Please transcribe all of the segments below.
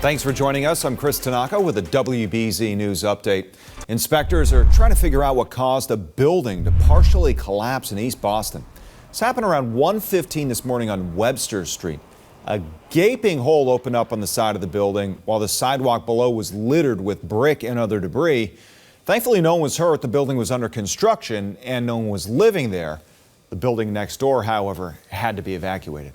Thanks for joining us. I'm Chris Tanaka with a WBZ News update. Inspectors are trying to figure out what caused a building to partially collapse in East Boston. This happened around 1:15 this morning on Webster Street. A gaping hole opened up on the side of the building while the sidewalk below was littered with brick and other debris. Thankfully, no one was hurt. The building was under construction and no one was living there. The building next door, however, had to be evacuated.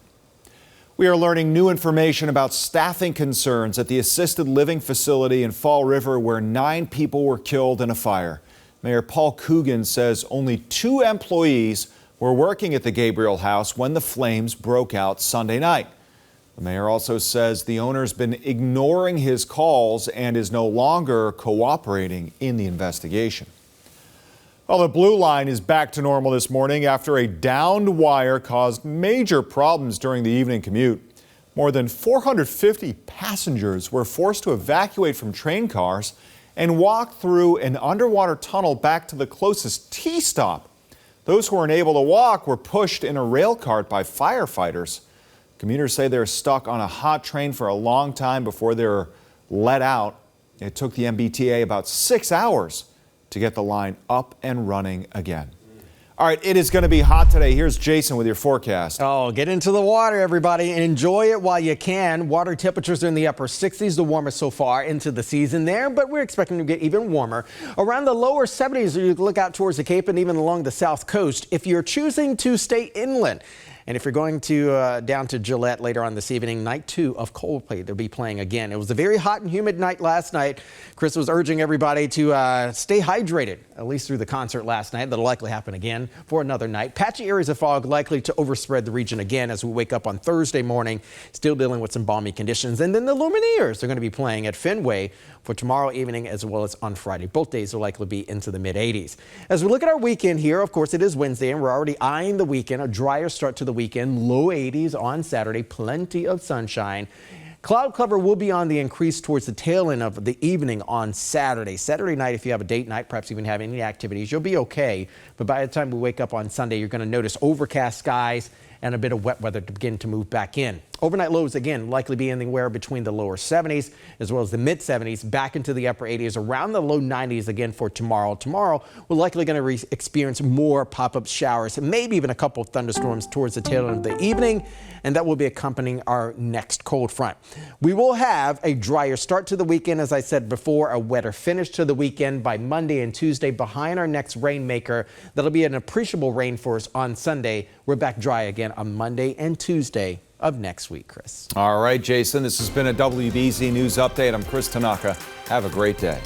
We are learning new information about staffing concerns at the assisted living facility in Fall River where 9 people were killed in a fire. Mayor Paul Coogan says only 2 employees were working at the Gabriel house when the flames broke out Sunday night. The mayor also says the owner's been ignoring his calls and is no longer cooperating in the investigation. Well, the Blue Line is back to normal this morning after a downed wire caused major problems during the evening commute. More than 450 passengers were forced to evacuate from train cars and walk through an underwater tunnel back to the closest T stop. Those who were unable to walk were pushed in a rail cart by firefighters. Commuters say they're stuck on a hot train for a long time before they're let out. It took the MBTA about 6 hours to get the line up and running again. All right, it is going to be hot today. Here's Jason with your forecast. Oh, get into the water, everybody, and enjoy it while you can. Water temperatures are in the upper 60s, the warmest so far into the season there, but we're expecting to get even warmer. Around the lower 70s, you look out towards the Cape and even along the south coast if you're choosing to stay inland. And if you're going to down to Gillette later on this evening, night 2 of Coldplay, they'll be playing again. It was a very hot and humid night last night. Chris was urging everybody to stay hydrated, at least through the concert last night. That'll likely happen again for another night. Patchy areas of fog likely to overspread the region again as we wake up on Thursday morning, still dealing with some balmy conditions. And then the Lumineers are going to be playing at Fenway for tomorrow evening as well as on Friday. Both days will likely be into the mid-80s. As we look at our weekend here, of course, it is Wednesday and we're already eyeing the weekend. A drier start to the weekend, low 80s on Saturday, plenty of sunshine. Cloud cover will be on the increase towards the tail end of the evening on Saturday. Saturday night, if you have a date night, perhaps even have any activities, you'll be okay. But by the time we wake up on Sunday, you're going to notice overcast skies and a bit of wet weather to begin to move back in. Overnight lows, again, likely be anywhere between the lower 70s as well as the mid 70s, back into the upper 80s, around the low 90s again for tomorrow. Tomorrow, we're likely going to experience more pop-up showers, maybe even a couple of thunderstorms towards the tail end of the evening, and that will be accompanying our next cold front. We will have a drier start to the weekend, as I said before, a wetter finish to the weekend by Monday and Tuesday behind our next rainmaker. That'll be an appreciable rain for us on Sunday. We're back dry again on Monday and Tuesday of next week, Chris. All right, Jason, this has been a WBZ News Update. I'm Chris Tanaka. Have a great day.